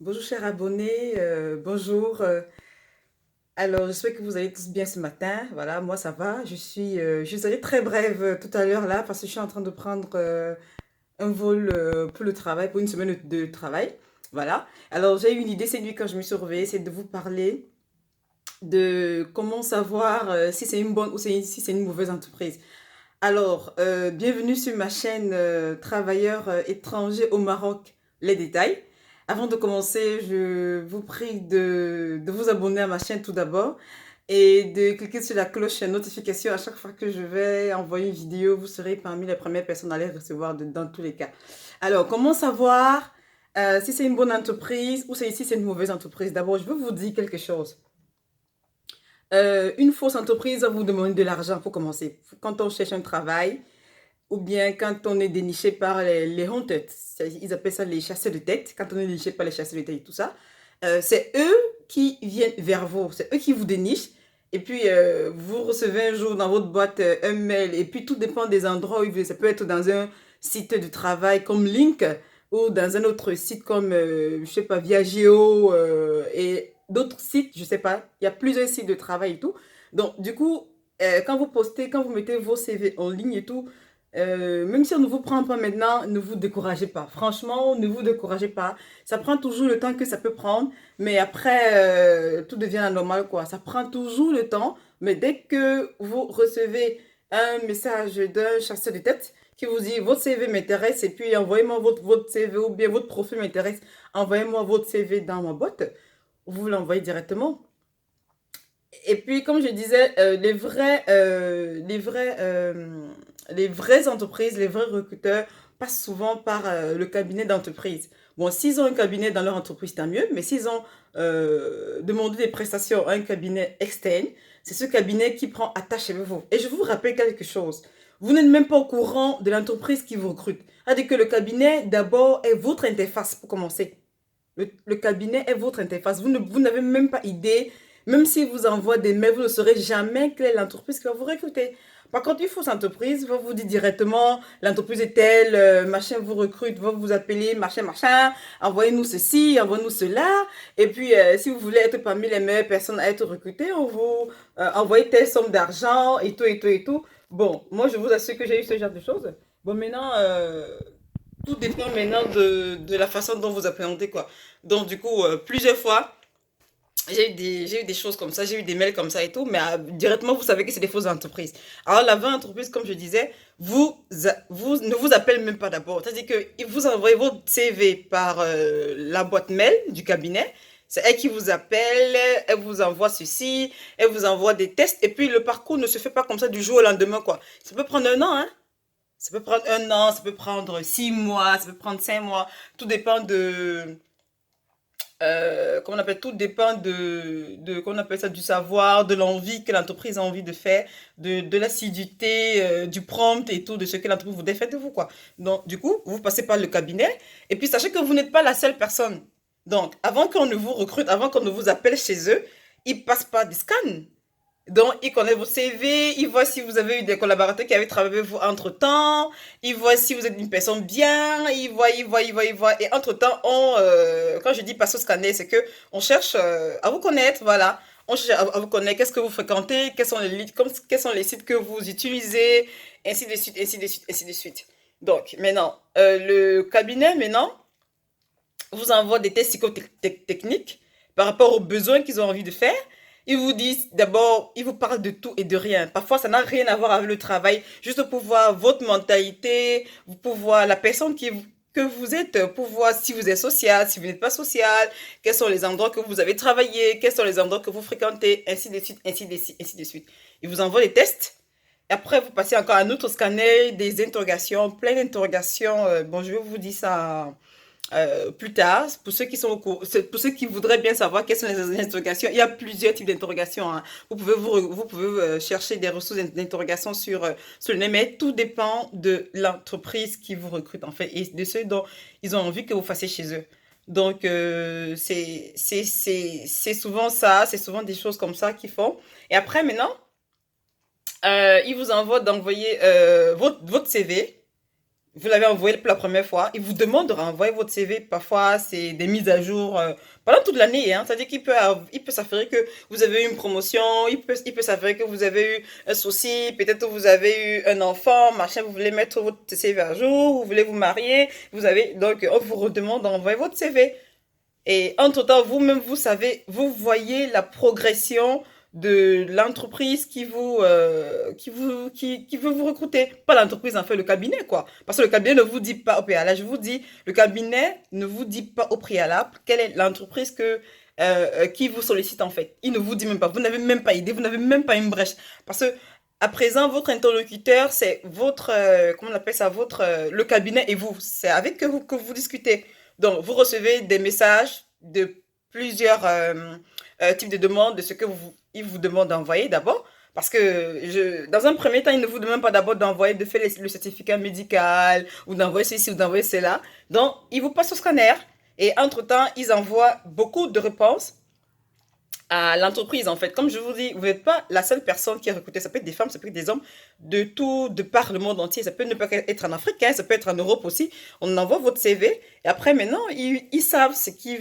Bonjour chers abonnés, bonjour. Alors j'espère que vous allez tous bien ce matin. Voilà, moi ça va. Je serai très brève tout à l'heure là parce que je suis en train de prendre un vol pour le travail, pour une semaine de travail. Voilà. Alors j'ai eu une idée cette nuit quand je me suis réveillée, c'est de vous parler de comment savoir si c'est une bonne ou si c'est une mauvaise entreprise. Alors, bienvenue sur ma chaîne Travailleurs étrangers au Maroc, les détails. Avant de commencer, je vous prie de vous abonner à ma chaîne tout d'abord et de cliquer sur la cloche notification à chaque fois que je vais envoyer une vidéo. Vous serez parmi les premières personnes à les recevoir dans tous les cas. Alors, comment savoir si c'est une bonne entreprise ou si c'est une mauvaise entreprise? D'abord, je veux vous dire quelque chose. Une fausse entreprise va vous demander de l'argent pour commencer. Quand on cherche un travail, ou bien quand on est déniché par les hunters, ils appellent ça les chasseurs de tête, quand on est déniché par les chasseurs de tête et tout ça, c'est eux qui viennent vers vous, c'est eux qui vous dénichent. Et puis, vous recevez un jour dans votre boîte un mail, et puis tout dépend des endroits où ils veulent. Ça peut être dans un site de travail comme Link, ou dans un autre site comme, je sais pas, Viageo, et d'autres sites, je sais pas. Il y a plusieurs sites de travail et tout. Donc, du coup, quand vous postez, quand vous mettez vos CV en ligne et tout, même si on ne vous prend pas maintenant, ne vous découragez pas. Franchement, ne vous découragez pas. Ça prend toujours le temps que ça peut prendre, mais après, tout devient normal, quoi. Ça prend toujours le temps, mais dès que vous recevez un message d'un chasseur de tête qui vous dit votre CV m'intéresse et puis envoyez-moi votre CV ou bien votre profil m'intéresse, envoyez-moi votre CV dans ma boîte, vous l'envoyez directement. Et puis, comme je disais, les vraies entreprises, les vrais recruteurs passent souvent par le cabinet d'entreprise. Bon, s'ils ont un cabinet dans leur entreprise, tant mieux, mais s'ils ont demandé des prestations à un cabinet externe, c'est ce cabinet qui prend attache avec vous. Et je vous rappelle quelque chose. Vous n'êtes même pas au courant de l'entreprise qui vous recrute. C'est-à-dire que le cabinet, d'abord, est votre interface pour commencer. Le cabinet est votre interface. Vous n'avez même pas idée. Même s'il vous envoie des mails, vous ne saurez jamais quelle est l'entreprise qui va vous recruter. Par contre, une fausse entreprise va vous dire directement, l'entreprise est telle, machin vous recrute, va vous appeler, machin, machin, envoyez-nous ceci, envoyez-nous cela. Et puis, si vous voulez être parmi les meilleures personnes à être recrutées, on vous envoie telle somme d'argent et tout, et tout, et tout. Bon, moi, je vous assure que j'ai eu ce genre de choses. Bon, maintenant, tout dépend maintenant de la façon dont vous appréhendez, quoi. Donc, du coup, plusieurs fois, j'ai eu des choses comme ça, j'ai eu des mails comme ça et tout, mais directement, vous savez que c'est des fausses entreprises. Alors, la vraie entreprise, comme je disais, vous ne vous appelle même pas d'abord. C'est-à-dire que vous envoyez votre CV par la boîte mail du cabinet. C'est elle qui vous appelle, elle vous envoie ceci, elle vous envoie des tests, et puis le parcours ne se fait pas comme ça du jour au lendemain, quoi. Ça peut prendre un an, hein. Ça peut prendre un an, ça peut prendre 6 mois, ça peut prendre 5 mois. Tout dépend de, comment on appelle, tout dépend comment on appelle ça, du savoir, de l'envie que l'entreprise a envie de faire, de l'assiduité, du prompt et tout, de ce que l'entreprise vous fait de vous, quoi. Donc, du coup, vous passez par le cabinet, et puis sachez que vous n'êtes pas la seule personne. Donc, avant qu'on ne vous recrute, avant qu'on ne vous appelle chez eux, ils passent par des scans. Donc, il connaît vos CV, il voit si vous avez eu des collaborateurs qui avaient travaillé avec vous entre-temps, il voit si vous êtes une personne bien, il voit. Et entre-temps, quand je dis passer au scanner, c'est que on cherche à vous connaître, voilà. On cherche à vous connaître, qu'est-ce que vous fréquentez, quels sont les sites que vous utilisez, ainsi de suite, ainsi de suite, ainsi de suite. Donc, maintenant, le cabinet, maintenant, vous envoie des tests psychotechniques par rapport aux besoins qu'ils ont envie de faire. Ils vous disent d'abord, ils vous parlent de tout et de rien. Parfois, ça n'a rien à voir avec le travail, juste pour voir votre mentalité, pour voir la personne que vous êtes, pour voir si vous êtes social, si vous n'êtes pas social, quels sont les endroits que vous avez travaillé, quels sont les endroits que vous fréquentez, ainsi de suite, ainsi de suite, ainsi de suite. Ils vous envoient les tests. Après, vous passez encore à un autre scanner, des interrogations, plein d'interrogations. Bon, je vais vous dire ça plus tard, pour ceux qui sont pour ceux qui voudraient bien savoir quelles sont les interrogations, il y a plusieurs types d'interrogations, hein. Vous pouvez chercher des ressources d'interrogation sur le net, mais tout dépend de l'entreprise qui vous recrute, en fait, et de ceux dont ils ont envie que vous fassiez chez eux. Donc, c'est souvent ça, c'est souvent des choses comme ça qu'ils font. Et après, maintenant, ils vous envoient d'envoyer votre CV. vous l'avez envoyé pour la première fois, il vous demande de renvoyer votre CV. Parfois, c'est des mises à jour pendant toute l'année. Hein. C'est-à-dire il peut s'avérer que vous avez eu une promotion, il peut s'avérer que vous avez eu un souci, peut-être que vous avez eu un enfant, machin, vous voulez mettre votre CV à jour, vous voulez vous marier, donc on vous redemande d'envoyer votre CV. Et entre-temps, vous-même, vous savez, vous voyez la progression de l'entreprise qui veut vous recruter. Pas l'entreprise, en fait, le cabinet, quoi. Parce que le cabinet ne vous dit pas au préalable. Je vous dis, le cabinet ne vous dit pas au préalable quelle est l'entreprise qui vous sollicite, en fait. Il ne vous dit même pas. Vous n'avez même pas idée, vous n'avez même pas une brèche. Parce que, à présent, votre interlocuteur, c'est comment on appelle ça, le cabinet et vous. C'est avec que vous discutez. Donc, vous recevez des messages de plusieurs types de demandes de ce que il vous demande d'envoyer d'abord. Parce que dans un premier temps, il ne vous demande pas d'abord d'envoyer, de faire le certificat médical ou d'envoyer ceci ou d'envoyer cela. Donc, il vous passe au scanner et entre-temps, ils envoient beaucoup de réponses à l'entreprise, en fait. Comme je vous dis, vous n'êtes pas la seule personne qui est recrutée. Ça peut être des femmes, ça peut être des hommes de par le monde entier. Ça peut ne pas être en Afrique, hein, ça peut être en Europe aussi. On envoie votre CV et après, maintenant, ils savent ce qu'ils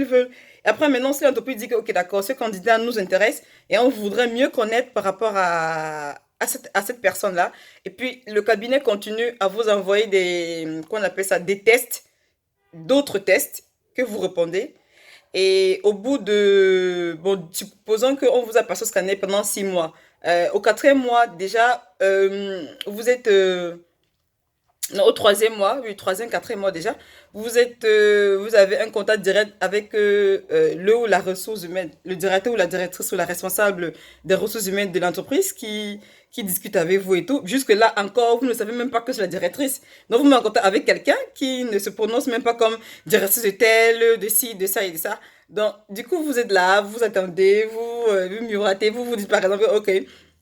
veulent. Et après, maintenant, si l'entreprise dit que, OK, d'accord, ce candidat nous intéresse et on voudrait mieux connaître par rapport à cette personne-là. Et puis, le cabinet continue à vous envoyer qu'on appelle ça, des tests, d'autres tests que vous répondez. Et au bout de, bon, supposons qu'on vous a passé au scanner pendant 6 mois. Au quatrième mois, déjà, vous êtes, non, au troisième mois, oui, troisième, quatrième mois déjà, vous avez un contact direct avec le ou la ressource humaine, le directeur ou la directrice ou la responsable des ressources humaines de l'entreprise qui discute avec vous et tout. Jusque-là, encore, vous ne savez même pas que c'est la directrice. Donc, vous mettez en contact avec quelqu'un qui ne se prononce même pas comme directrice de tel, de ci, de ça et de ça. Donc, du coup, vous êtes là, vous attendez, vous miroitez, vous dites par exemple, OK,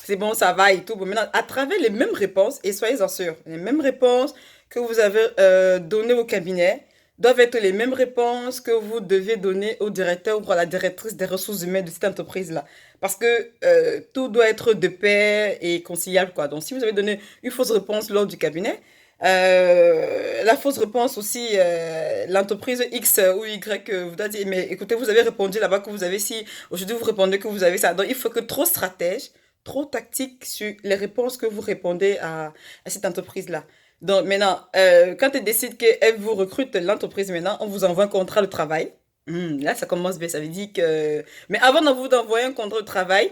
c'est bon, ça va et tout. Bon, maintenant, à travers les mêmes réponses, et soyez-en sûrs, les mêmes réponses que vous avez données au cabinet doivent être les mêmes réponses que vous devez donner au directeur ou à la directrice des ressources humaines de cette entreprise-là. Parce que tout doit être de pair et conciliable, quoi. Donc, si vous avez donné une fausse réponse lors du cabinet, la fausse réponse aussi, l'entreprise X ou Y vous a dit, mais écoutez, vous avez répondu là-bas que vous avez ci, aujourd'hui vous répondez que vous avez ça. Donc, il faut que trop stratège, trop tactique sur les réponses que vous répondez à cette entreprise-là. Donc maintenant, quand elle décide qu'elle vous recrute, l'entreprise maintenant, on vous envoie un contrat de travail. Là, ça commence bien, ça veut dire que... Mais avant de vous envoyer un contrat de travail,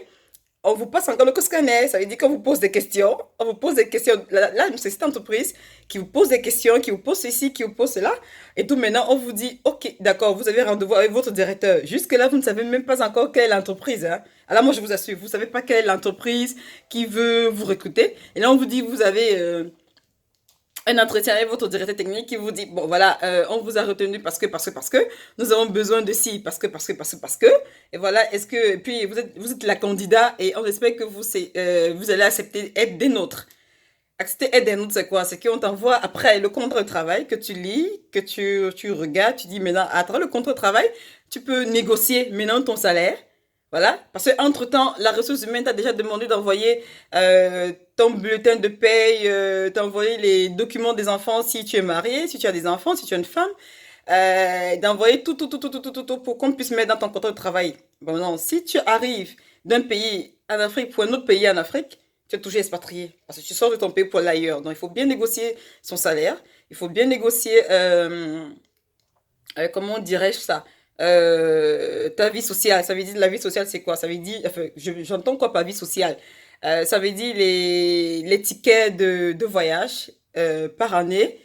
on vous passe encore le scanner. Ça veut dire qu'on vous pose des questions. On vous pose des questions. Là, c'est cette entreprise qui vous pose des questions, qui vous pose ceci, qui vous pose cela. Et tout maintenant, on vous dit, OK, d'accord, vous avez rendez-vous avec votre directeur. Jusque-là, vous ne savez même pas encore quelle est l'entreprise. Hein. Alors moi, je vous assure, vous ne savez pas quelle est l'entreprise qui veut vous recruter. Et là, on vous dit, vous avez... un entretien avec votre directeur technique qui vous dit, bon voilà, on vous a retenu parce que, nous avons besoin de ci, parce que, et voilà, et puis vous êtes la candidat et on espère que vous allez accepter être des nôtres. Accepter être des nôtres, c'est quoi? C'est qu'on t'envoie après le contrat de travail que tu lis, que tu regardes, tu dis maintenant, à travers le contrat de travail, tu peux négocier maintenant ton salaire. Voilà, parce qu'entre-temps, la ressource humaine t'a déjà demandé d'envoyer ton bulletin de paye, d'envoyer les documents des enfants si tu es marié, si tu as des enfants, si tu es une femme, d'envoyer tout pour qu'on puisse mettre dans ton contrat de travail. Bon, non, si tu arrives d'un pays en Afrique pour un autre pays en Afrique, tu es toujours expatrié. Parce que tu sors de ton pays pour aller ailleurs. Donc, il faut bien négocier son salaire. Il faut bien négocier, comment dirais-je ça? Ta vie sociale. Ça veut dire la vie sociale, c'est quoi? Ça veut dire, enfin, j'entends quoi par vie sociale? Ça veut dire les tickets de voyage par année.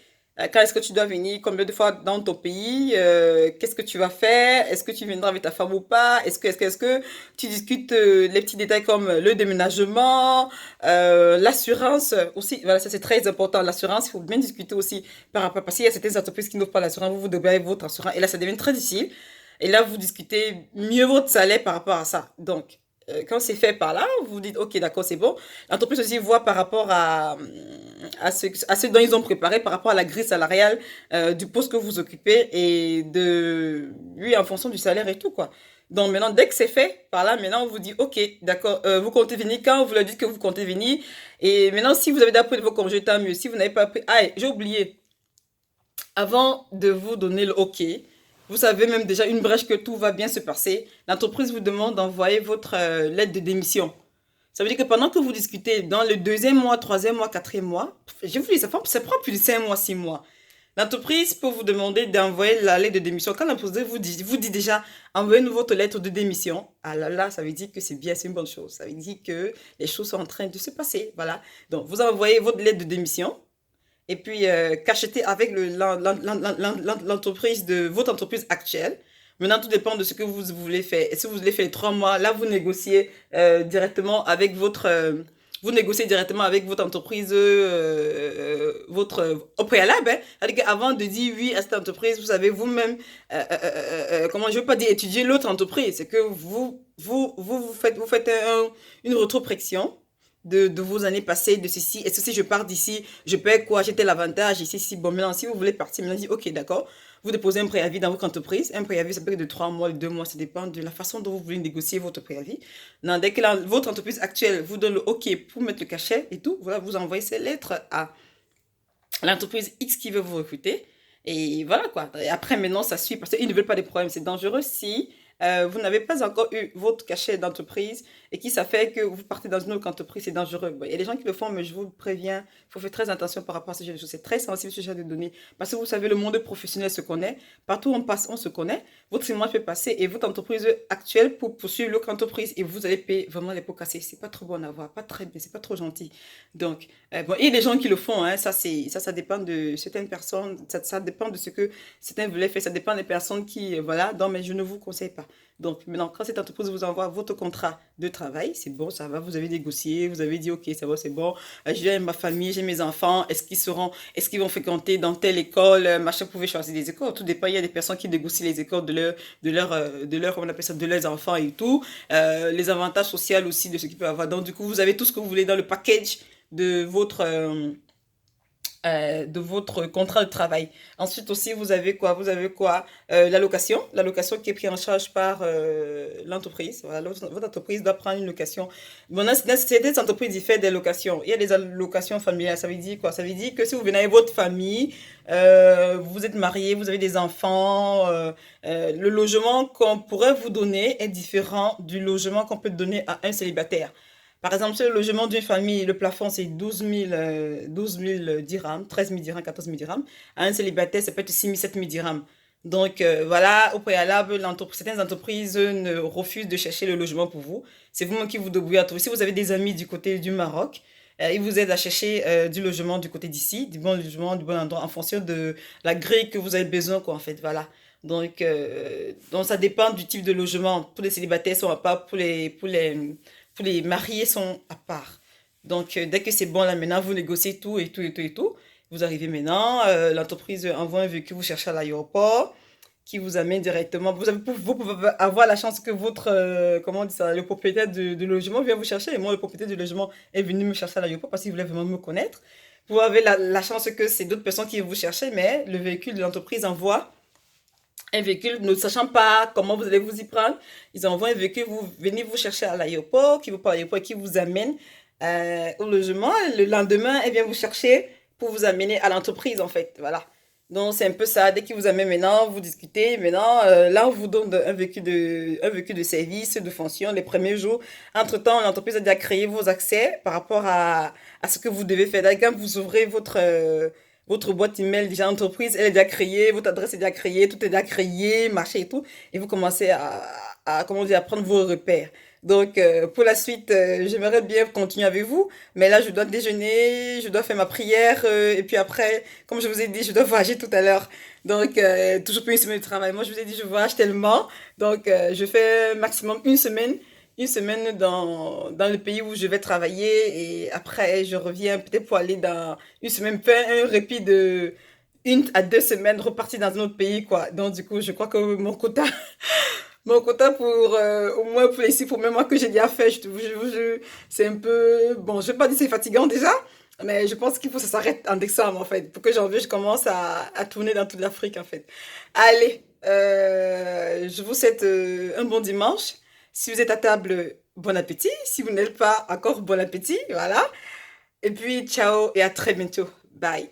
Quand est-ce que tu dois venir? Combien de fois dans ton pays? Qu'est-ce que tu vas faire? Est-ce que tu viendras avec ta femme ou pas? Est-ce que tu discutes les petits détails comme le déménagement, l'assurance aussi? Voilà, ça c'est très important. L'assurance, il faut bien discuter aussi par rapport, parce qu'il y a certaines entreprises qui n'offrent pas l'assurance. Vous devez avoir votre assurance. Et là, ça devient très difficile. Et là, vous discutez mieux votre salaire par rapport à ça. Donc, quand c'est fait par là, vous dites, OK, d'accord, c'est bon. L'entreprise aussi voit par rapport à ce dont ils ont préparé, par rapport à la grille salariale du poste que vous occupez et oui, en fonction du salaire et tout, quoi. Donc maintenant, dès que c'est fait par là, maintenant, on vous dit, OK, d'accord, vous comptez venir quand vous leur dites que vous comptez venir. Et maintenant, si vous avez déjà pris vos congés, tant mieux. Si vous n'avez pas pris, ah, j'ai oublié, avant de vous donner le OK, vous savez même déjà une brèche que tout va bien se passer, l'entreprise vous demande d'envoyer votre lettre de démission. Ça veut dire que pendant que vous discutez, dans le deuxième mois, troisième mois, quatrième mois, je vous dis, ça prend plus de 5 mois, 6 mois. L'entreprise peut vous demander d'envoyer la lettre de démission. Quand l'entreprise vous dit déjà, envoyez-nous votre lettre de démission. Ah là là, ça veut dire que c'est bien, c'est une bonne chose. Ça veut dire que les choses sont en train de se passer. Voilà. Donc, vous envoyez votre lettre de démission et puis cacheter avec l'entreprise de votre entreprise actuelle. Maintenant, tout dépend de ce que vous voulez faire. Et si vous voulez faire les 3 mois, là, vous négociez directement avec vous négociez directement avec votre entreprise, au préalable. Hein. C'est-à-dire qu'avant de dire oui à cette entreprise, vous savez vous-même, comment je ne veux pas dire étudier l'autre entreprise, c'est que vous faites une rétropression de vos années passées, de ceci. Et si je pars d'ici, je paie quoi? J'ai tel avantage ici, si. Bon, maintenant, si vous voulez partir, maintenant, dites, OK, d'accord. Vous déposez un préavis dans votre entreprise. Un préavis, ça peut être de 3 mois, de 2 mois, ça dépend de la façon dont vous voulez négocier votre préavis. Non, dès que votre entreprise actuelle vous donne le OK pour mettre le cachet et tout, voilà, vous envoyez ces lettres à l'entreprise X qui veut vous recruter. Et voilà quoi. Et après, maintenant, ça suit parce qu'ils ne veulent pas des problèmes. C'est dangereux si vous n'avez pas encore eu votre cachet d'entreprise et qui ça fait que vous partez dans une autre entreprise, c'est dangereux. Bon, il y a des gens qui le font, mais je vous préviens, il faut faire très attention par rapport à ce genre de choses. C'est très sensible ce genre de données parce que vous savez, le monde professionnel se connaît. Partout où on passe, on se connaît. Votre image peut passer et votre entreprise actuelle pour poursuivre l'autre entreprise et vous allez payer vraiment les pots cassés. C'est pas trop bon à voir, pas très bien, c'est pas trop gentil. Donc, bon, il y a des gens qui le font, hein, ça dépend de certaines personnes, ça dépend de ce que certains voulaient faire, ça dépend des personnes qui, voilà, donc, mais je ne vous conseille pas. Donc, maintenant, quand cette entreprise vous envoie votre contrat de travail, c'est bon, ça va, vous avez négocié, vous avez dit, OK, ça va, c'est bon, j'ai ma famille, j'ai mes enfants, est-ce qu'ils vont fréquenter dans telle école, machin, vous pouvez choisir des écoles, tout dépend, il y a des personnes qui négocient les écoles comment on appelle ça, de leurs enfants et tout, les avantages sociaux aussi de ce qu'ils peuvent avoir. Donc, du coup, vous avez tout ce que vous voulez dans le package de votre contrat de travail. Ensuite aussi, vous avez quoi? Vous avez quoi? L'allocation qui est prise en charge par l'entreprise. Voilà, votre entreprise doit prendre une location. Bon, dans certaines entreprises, ils font des locations. Il y a des allocations familiales. Ça veut dire quoi? Ça veut dire que si vous venez avec votre famille, vous êtes marié, vous avez des enfants, le logement qu'on pourrait vous donner est différent du logement qu'on peut donner à un célibataire. Par exemple, sur le logement d'une famille, le plafond, c'est 12 000 dirhams, 13 000 dirhams, 14 000 dirhams. À un célibataire, ça peut être 6 000, 7 000 dirhams. Donc, voilà, au préalable, certaines entreprises ne refusent de chercher le logement pour vous. C'est vous-même qui vous débrouillez à trouver. Si vous avez des amis du côté du Maroc, ils vous aident à chercher du logement du côté d'ici, du bon logement, du bon endroit, en fonction de la grille que vous avez besoin, quoi, en fait, voilà. Donc ça dépend du type de logement. Pour les célibataires, sont à part. Pour les mariés, sont à part. Donc, dès que c'est bon, là, maintenant, vous négociez tout et tout et tout et tout. Vous arrivez maintenant, l'entreprise envoie un véhicule vous cherchez à l'aéroport, qui vous amène directement. Vous pouvez avoir la chance que votre, comment on dit ça, le propriétaire du logement vient vous chercher. Et moi, le propriétaire du logement est venu me chercher à l'aéroport parce qu'il voulait vraiment me connaître. Vous avez la chance que c'est d'autres personnes qui vous chercher, mais le véhicule de l'entreprise envoie un véhicule, ne sachant pas comment vous allez vous y prendre. Ils envoient un véhicule, vous venez vous chercher à l'aéroport, qui vous part à l'aéroport et qui vous amène au logement. Le lendemain, elle vient vous chercher pour vous amener à l'entreprise, en fait. Voilà. Donc, c'est un peu ça. Dès qu'ils vous amènent maintenant, vous discutez. Maintenant, là, on vous donne un véhicule de service, de fonction, les premiers jours. Entre-temps, l'entreprise a déjà créé vos accès par rapport à ce que vous devez faire. D'ailleurs, quand vous ouvrez votre boîte email déjà entreprise, elle est déjà créée, votre adresse est déjà créée, tout est déjà créé, marché et tout. Et vous commencez comment dire, à prendre vos repères. Donc, pour la suite, j'aimerais bien continuer avec vous, mais là, je dois déjeuner, je dois faire ma prière, et puis après, comme je vous ai dit, je dois voyager tout à l'heure. Donc, toujours plus une semaine de travail. Moi, je vous ai dit, je voyage tellement. Donc, je fais maximum une semaine dans le pays où je vais travailler, et après, je reviens peut-être pour aller dans une semaine, faire un répit de 1 à 2 semaines, repartir dans un autre pays, quoi. Donc, du coup, je crois que mon quota Mon quota pour, au moins pour les 6 premiers mois que j'ai déjà fait, je vous jure, c'est un peu, bon, je vais pas dire c'est fatigant déjà, mais je pense qu'il faut que ça s'arrête en décembre, en fait, pour que janvier, je commence à tourner dans toute l'Afrique, en fait. Allez, je vous souhaite un bon dimanche. Si vous êtes à table, bon appétit. Si vous n'êtes pas, encore bon appétit, voilà. Et puis, ciao et à très bientôt. Bye.